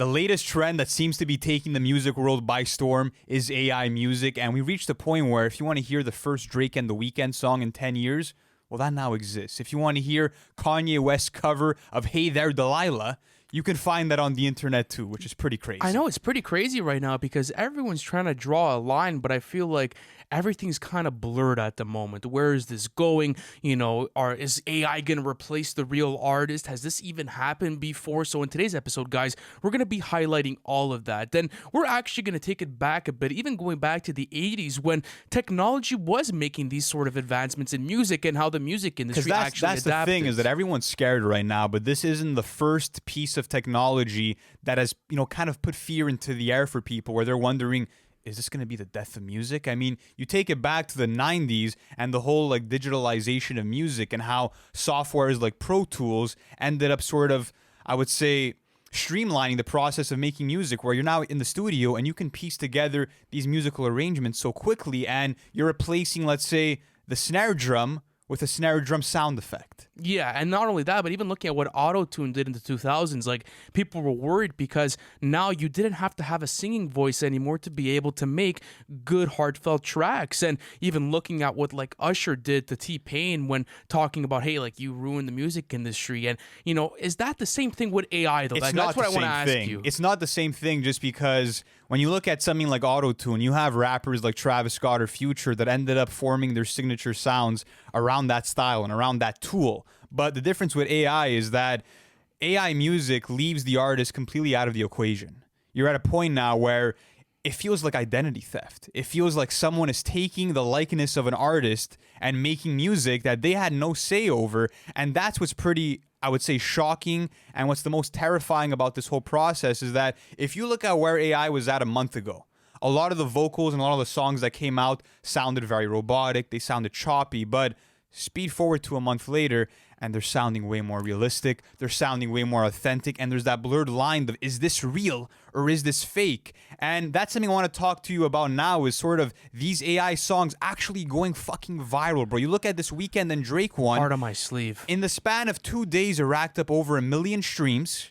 The latest trend that seems to be taking the music world by storm is AI music, and we reached a point where if you want to hear the first Drake and the Weeknd song in 10 years, well, that now exists. If you want to hear Kanye West's cover of Hey There Delilah, you can find that on the internet too, which is pretty crazy. I know, it's pretty crazy right now because everyone's trying to draw a line, but I feel like everything's kind of blurred at the moment. Where is this going? Is AI going to replace the real artist? Has this even happened before? So in today's episode, guys, we're going to be highlighting all of that. Then we're actually going to take it back a bit, even going back to the 80s when technology was making these sort of advancements in music and how the music industry actually adapted. That's the thing, is that everyone's scared right now, but this isn't the first piece of technology that has, kind of put fear into the air for people where they're wondering, is this going to be the death of music? I mean, you take it back to the 90s and the whole digitalization of music and how softwares like Pro Tools ended up sort of, I would say, streamlining the process of making music, where you're now in the studio and you can piece together these musical arrangements so quickly, and you're replacing, let's say, the snare drum with a snare drum sound effect. Yeah, and not only that, but even looking at what auto-tune did in the 2000s, people were worried because now you didn't have to have a singing voice anymore to be able to make good, heartfelt tracks. And even looking at what Usher did to T-Pain when talking about, hey, you ruined the music industry. And, is that the same thing with AI, though? It's that's not what the I want to same ask you. It's not the same thing, just because when you look at something like auto-tune, you have rappers like Travis Scott or Future that ended up forming their signature sounds around that style and around that tool. But the difference with AI is that AI music leaves the artist completely out of the equation. You're at a point now where it feels like identity theft. It feels like someone is taking the likeness of an artist and making music that they had no say over. And that's what's pretty, I would say, shocking. And what's the most terrifying about this whole process is that if you look at where AI was at a month ago, a lot of the vocals and a lot of the songs that came out sounded very robotic. They sounded choppy, but speed forward to a month later and they're sounding way more realistic. They're sounding way more authentic. And there's that blurred line of, is this real or is this fake? And that's something I want to talk to you about now, is sort of these AI songs actually going fucking viral, bro. You look at this Weeknd and Drake one. Heart on my sleeve. In the span of 2 days, it racked up over 1 million streams.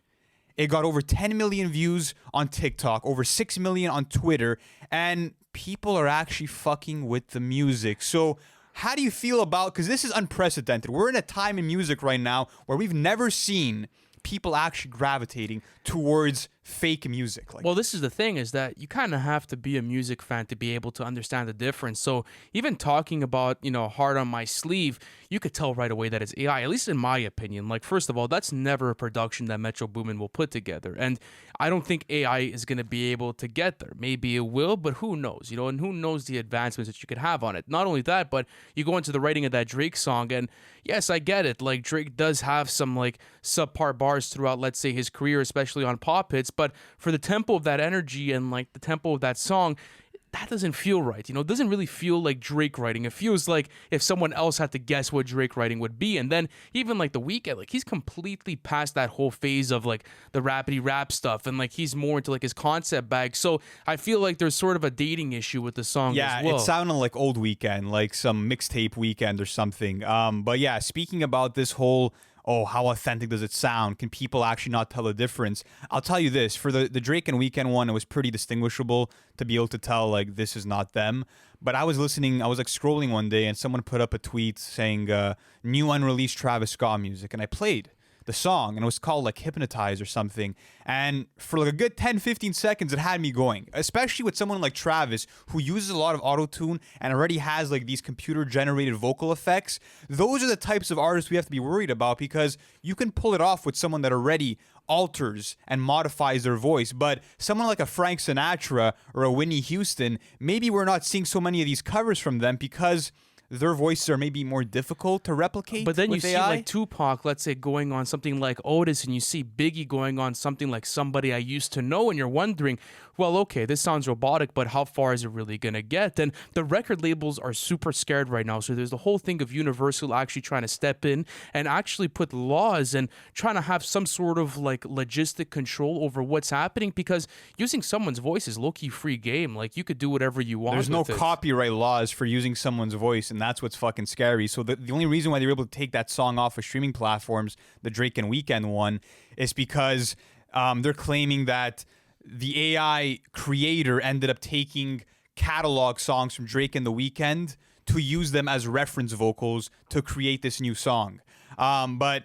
It got over 10 million views on TikTok, over 6 million on Twitter, and people are actually fucking with the music. So how do you feel about, because this is unprecedented. We're in a time in music right now where we've never seen people actually gravitating towards fake music. Well, this is the thing, is that you kind of have to be a music fan to be able to understand the difference. So even talking about, heart on my sleeve, you could tell right away that it's AI, at least in my opinion. First of all, that's never a production that Metro Boomin will put together. And I don't think AI is going to be able to get there. Maybe it will, but who knows, and who knows the advancements that you could have on it. Not only that, but you go into the writing of that Drake song, and yes, I get it. Drake does have some subpar bars throughout, let's say, his career, especially on pop hits, but for the tempo of that energy and the tempo of that song, that doesn't feel right. It doesn't really feel like Drake writing. It feels like if someone else had to guess what Drake writing would be. And then even The Weeknd, he's completely past that whole phase of the rapidy rap stuff, and he's more into his concept bag. So I feel like there's sort of a dating issue with the song as well. It sounded like old Weeknd, like some mixtape Weeknd or something. But yeah, speaking about this whole, how authentic does it sound? Can people actually not tell the difference? I'll tell you this, for the Drake and Weeknd one, it was pretty distinguishable to be able to tell, this is not them. But I was scrolling one day and someone put up a tweet saying, new unreleased Travis Scott music. And I played the song, and it was called Hypnotize or something. And for a good 10-15 seconds, it had me going, especially with someone like Travis, who uses a lot of auto-tune and already has these computer-generated vocal effects. Those are the types of artists we have to be worried about, because you can pull it off with someone that already alters and modifies their voice. But someone like a Frank Sinatra or a Whitney Houston, maybe we're not seeing so many of these covers from them because their voices are maybe more difficult to replicate. But then you see AI. Tupac, let's say, going on something like Otis, and you see Biggie going on something like Somebody I Used to Know, and you're wondering, well, okay, this sounds robotic, but how far is it really going to get? And the record labels are super scared right now. So there's the whole thing of Universal actually trying to step in and actually put laws and trying to have some sort of logistic control over what's happening, because using someone's voice is low-key free game. You could do whatever you want. There's no copyright laws for using someone's voice, and that's what's fucking scary. So the only reason why they were able to take that song off of streaming platforms, the Drake and Weeknd one, is because They're claiming that the AI creator ended up taking catalog songs from Drake and The Weeknd to use them as reference vocals to create this new song. But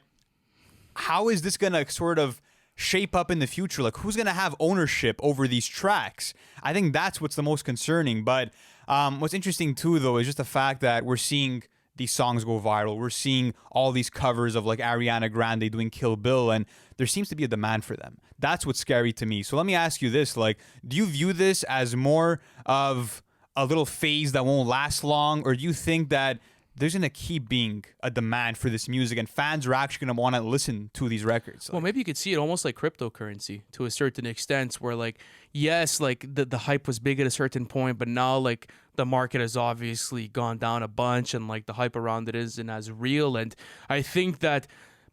how is this going to sort of shape up in the future? Like, who's going to have ownership over these tracks? I think that's what's the most concerning. But what's interesting too, though, is just the fact that we're seeing these songs go viral. We're seeing all these covers of like Ariana Grande doing Kill Bill, and there seems to be a demand for them. That's what's scary to me. So let me ask you this, like, do you view this as more of a little phase that won't last long, or do you think that there's going to keep being a demand for this music and fans are actually going to want to listen to these records? Well, maybe you could see it almost like cryptocurrency to a certain extent, where like, yes, like the hype was big at a certain point, but now like the market has obviously gone down a bunch and like the hype around it isn't as real. And I think that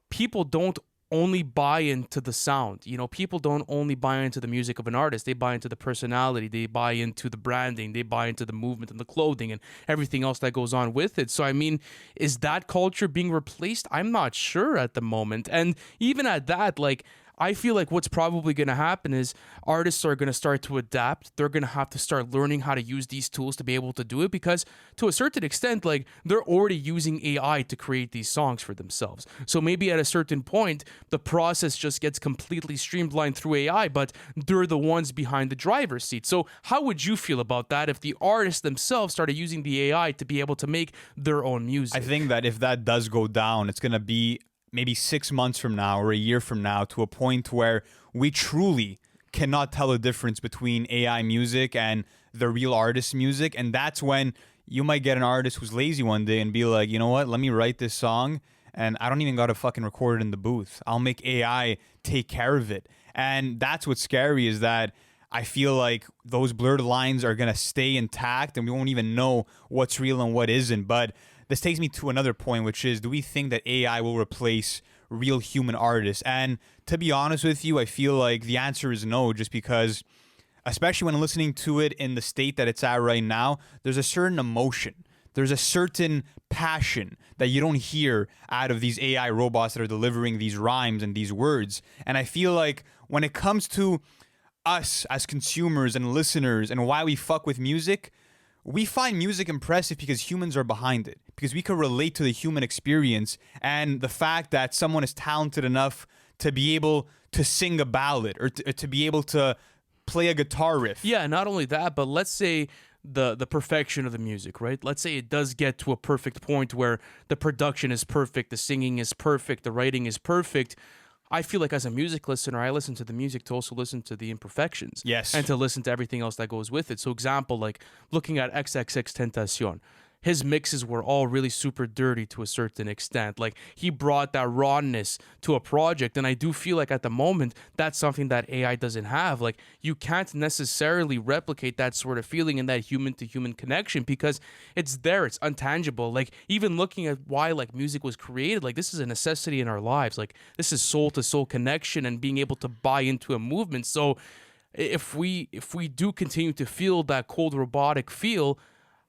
people don't only buy into the sound. You know, people don't only buy into the music of an artist. They buy into the personality. They buy into the branding. They buy into the movement and the clothing and everything else that goes on with it. So, I mean, is that culture being replaced? I'm not sure at the moment. And even at that, like, I feel like what's probably going to happen is artists are going to start to adapt. They're going to have to start learning how to use these tools to be able to do it, because to a certain extent, like, they're already using AI to create these songs for themselves. So maybe at a certain point, the process just gets completely streamlined through AI, but they're the ones behind the driver's seat. So how would you feel about that if the artists themselves started using the AI to be able to make their own music? I think that if that does go down, it's going to be maybe 6 months from now or a year from now to a point where we truly cannot tell the difference between AI music and the real artist music. And that's when you might get an artist who's lazy one day and be like, you know what, let me write this song and I don't even got to fucking record it in the booth. I'll make AI take care of it. And that's what's scary, is that I feel like those blurred lines are going to stay intact and we won't even know what's real and what isn't. But this takes me to another point, which is, do we think that AI will replace real human artists? And to be honest with you, I feel like the answer is no, just because, especially when listening to it in the state that it's at right now, there's a certain emotion. There's a certain passion that you don't hear out of these AI robots that are delivering these rhymes and these words. And I feel like when it comes to us as consumers and listeners and why we fuck with music, we find music impressive because humans are behind it, because we can relate to the human experience and the fact that someone is talented enough to be able to sing a ballad or to be able to play a guitar riff. Yeah, not only that, but let's say the perfection of the music, right? Let's say it does get to a perfect point where the production is perfect, the singing is perfect, the writing is perfect. I feel like as a music listener, I listen to the music to also listen to the imperfections. Yes. And to listen to everything else that goes with it. So example, like looking at XXXTentacion. His mixes were all really super dirty to a certain extent. Like, he brought that rawness to a project, and I do feel like at the moment that's something that AI doesn't have. Like, you can't necessarily replicate that sort of feeling and that human to human connection because it's there, it's untangible. Like, even looking at why like music was created, like, this is a necessity in our lives. Like, this is soul to soul connection and being able to buy into a movement. So if we do continue to feel that cold robotic feel,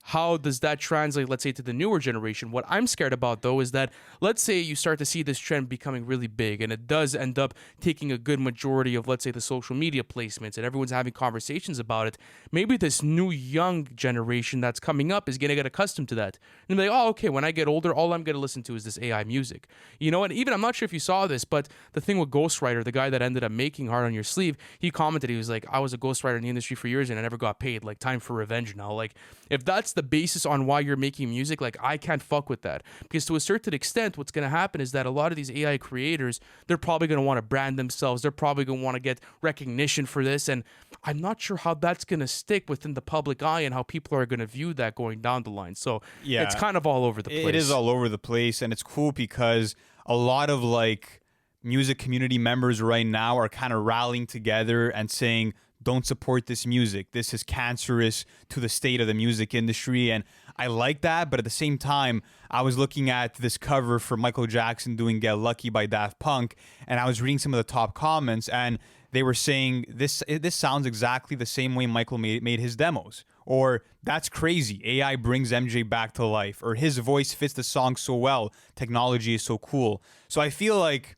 how does that translate, let's say, to the newer generation? What I'm scared about, though, is that let's say you start to see this trend becoming really big and it does end up taking a good majority of, let's say, the social media placements and everyone's having conversations about it. Maybe this new young generation that's coming up is going to get accustomed to that. And be like, oh, okay, when I get older, all I'm going to listen to is this AI music. You know, and even I'm not sure if you saw this, but the thing with Ghostwriter, the guy that ended up making Heart on Your Sleeve, he commented, he was like, I was a ghostwriter in the industry for years and I never got paid. Like, time for revenge now. Like, if that's the basis on why you're making music, like, I can't fuck with that, because to a certain extent what's going to happen is that a lot of these AI creators, they're probably going to want to brand themselves, they're probably going to want to get recognition for this, and I'm not sure how that's going to stick within the public eye and how people are going to view that going down the line. So yeah, it's kind of all over the place. It is all over the place, and it's cool because a lot of like music community members right now are kind of rallying together and saying, don't support this music. This is cancerous to the state of the music industry. And I like that. But at the same time, I was looking at this cover for Michael Jackson doing Get Lucky by Daft Punk. And I was reading some of the top comments. And they were saying, this sounds exactly the same way Michael made his demos. Or, that's crazy. AI brings MJ back to life. Or, his voice fits the song so well. Technology is so cool. So I feel like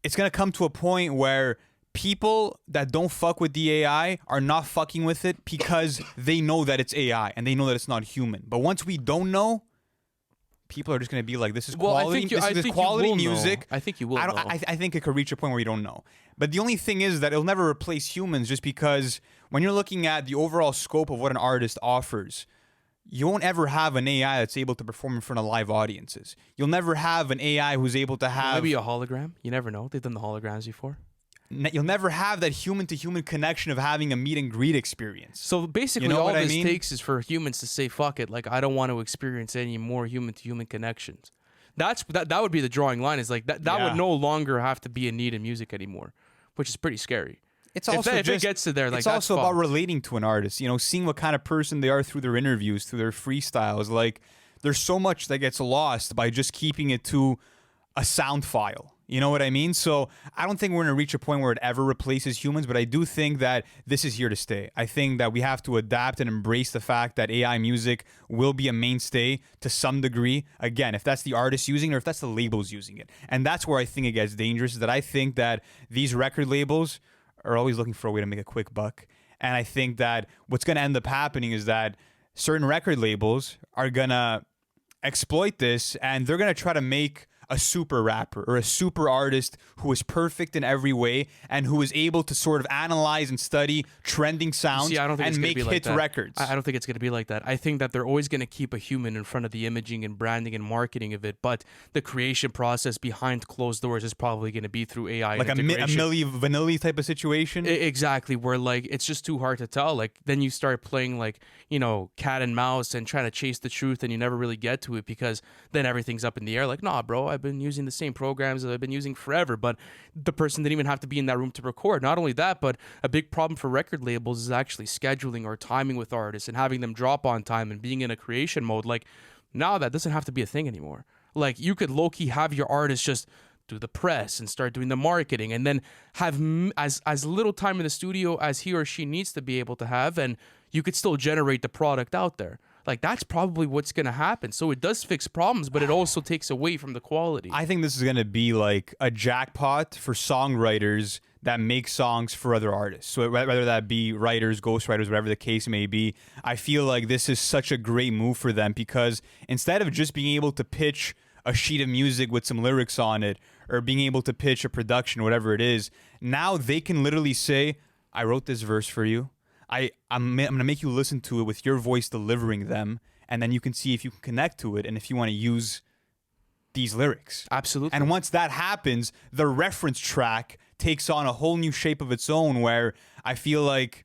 it's going to come to a point where people that don't fuck with the AI are not fucking with it because they know that it's AI and they know that it's not human. But once we don't know, people are just going to be like, this is quality, this is quality music. I think you will know. I think it could reach a point where you don't know. But the only thing is that it'll never replace humans, just because when you're looking at the overall scope of what an artist offers, you won't ever have an AI that's able to perform in front of live audiences. You'll never have an AI who's able to have... Maybe a hologram. You never know. They've done the holograms before. You'll never have that human-to-human connection of having a meet-and-greet experience. So basically, You know all what I this mean? takes is for humans to say, fuck it, like, I don't want to experience any more human-to-human connections. That would be the drawing line, is like, that Yeah. would no longer have to be a need in music anymore, which is pretty scary. It's also if it gets to there, like, it's that's also about fucked. relating to an artist, you know, seeing what kind of person they are through their interviews, through their freestyles. Like, there's so much that gets lost by just keeping it to a sound file. You know what I mean? So I don't think we're going to reach a point where it ever replaces humans, but I do think that this is here to stay. I think that we have to adapt and embrace the fact that AI music will be a mainstay to some degree. Again, if that's the artist using it or if that's the labels using it. And that's where I think it gets dangerous, is that I think that these record labels are always looking for a way to make a quick buck. And I think that what's going to end up happening is that certain record labels are going to exploit this, and they're going to try to make a super rapper or a super artist who is perfect in every way and who is able to sort of analyze and study trending sounds See, I don't think it's and gonna make be like hit that. records. I don't think it's going to be like that. I think that they're always going to keep a human in front of the imaging and branding and marketing of it, but the creation process behind closed doors is probably going to be through AI. Like and a integration. Milli Vanilli type of situation. Exactly, where like it's just too hard to tell. Like then you start playing like, you know, cat and mouse and trying to chase the truth, and you never really get to it because then everything's up in the air. Like, nah, bro, I've been using the same programs that I've been using forever, but the person didn't even have to be in that room to record. Not only that, but a big problem for record labels is actually scheduling or timing with artists and having them drop on time and being in a creation mode. Like now that doesn't have to be a thing anymore. Like you could low-key have your artist just do the press and start doing the marketing and then have as little time in the studio as he or she needs to be able to have, and you could still generate the product out there. Like that's probably what's going to happen. So it does fix problems, but it also takes away from the quality. I think this is going to be like a jackpot for songwriters that make songs for other artists. So whether that be writers, ghostwriters, whatever the case may be, I feel like this is such a great move for them, because instead of just being able to pitch a sheet of music with some lyrics on it or being able to pitch a production, whatever it is, now they can literally say, I wrote this verse for you. I'm going to make you listen to it with your voice delivering them, and then you can see if you can connect to it and if you want to use these lyrics. Absolutely. And once that happens, the reference track takes on a whole new shape of its own, where I feel like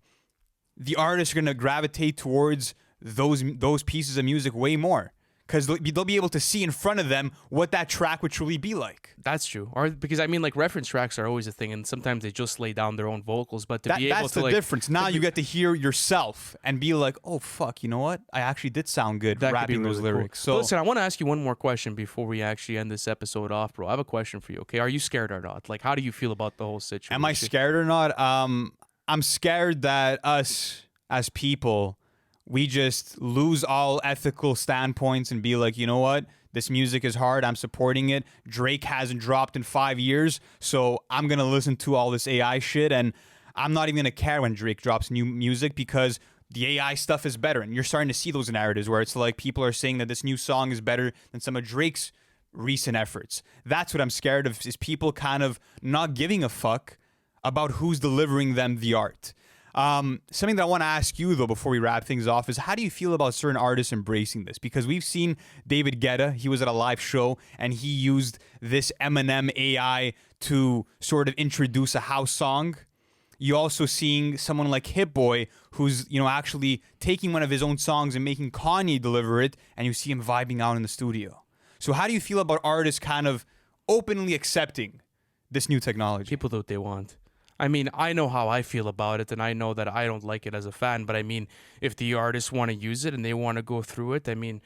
the artists are going to gravitate towards those pieces of music way more, because they'll be able to see in front of them what that track would truly be like. That's true. Or because I mean, like reference tracks are always a thing, and sometimes they just lay down their own vocals. But to be able that's to the like difference. Now you get to hear yourself and be like, oh fuck, you know what? I actually did sound good that could be rapping those really cool. lyrics. So But listen, I want to ask you one more question before we actually end this episode off, bro. I have a question for you. Okay, are you scared or not? Like, how do you feel about the whole situation? am I scared or not? I'm scared that us as people, we just lose all ethical standpoints and be like, you know what? This music is hard. I'm supporting it. Drake hasn't dropped in 5 years, so I'm going to listen to all this AI shit, and I'm not even going to care when Drake drops new music because the AI stuff is better. And you're starting to see those narratives where it's like people are saying that this new song is better than some of Drake's recent efforts. That's what I'm scared of, is people kind of not giving a fuck about who's delivering them the art. Something that I want to ask you, though, before we wrap things off, is how do you feel about certain artists embracing this? Because we've seen David Guetta, he was at a live show, and he used this Eminem AI to sort of introduce a house song. You also seeing someone like Hit Boy, who's, you know, actually taking one of his own songs and making Kanye deliver it, and you see him vibing out in the studio. So how do you feel about artists kind of openly accepting this new technology? People do what they want. I mean, I know how I feel about it, and I know that I don't like it as a fan, but I mean, if the artists want to use it and they want to go through it, I mean,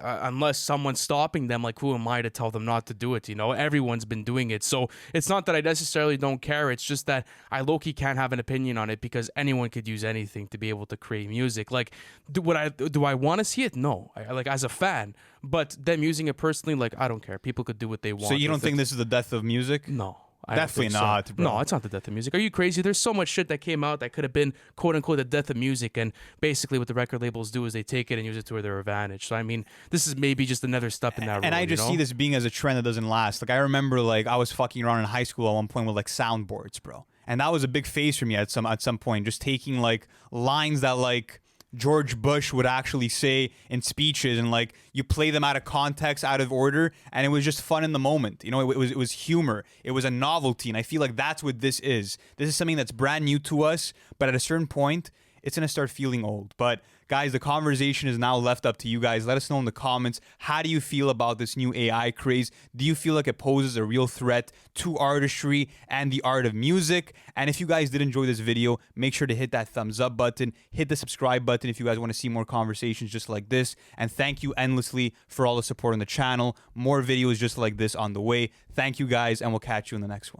unless someone's stopping them, like, who am I to tell them not to do it? You know, everyone's been doing it. So it's not that I necessarily don't care. It's just that I low-key can't have an opinion on it because anyone could use anything to be able to create music. Like, do I want to see it? No. Like, as a fan. But them using it personally, like, I don't care. People could do what they want. So you don't think this is the death of music? No. I don't Definitely think so. not, bro. No, it's not the death of music. Are you crazy? There's so much shit that came out that could have been quote unquote the death of music, and basically what the record labels do is they take it and use it to their advantage. So I mean, this is maybe just another step in that road. And I just see this being as a trend that doesn't last. Like I remember, like I was fucking around in high school at one point with like soundboards, bro, and that was a big phase for me at some point. Just taking like lines that like George Bush would actually say in speeches, and like you play them out of context, out of order, and it was just fun in the moment. You know, it was humor, it was a novelty, and I feel like that's what this is. This is something that's brand new to us, but at a certain point, it's gonna start feeling old. But guys, the conversation is now left up to you guys. Let us know in the comments, how do you feel about this new AI craze? Do you feel like it poses a real threat to artistry and the art of music? And if you guys did enjoy this video, make sure to hit that thumbs up button, hit the subscribe button if you guys want to see more conversations just like this. And thank you endlessly for all the support on the channel. More videos just like this on the way. Thank you guys, and we'll catch you in the next one.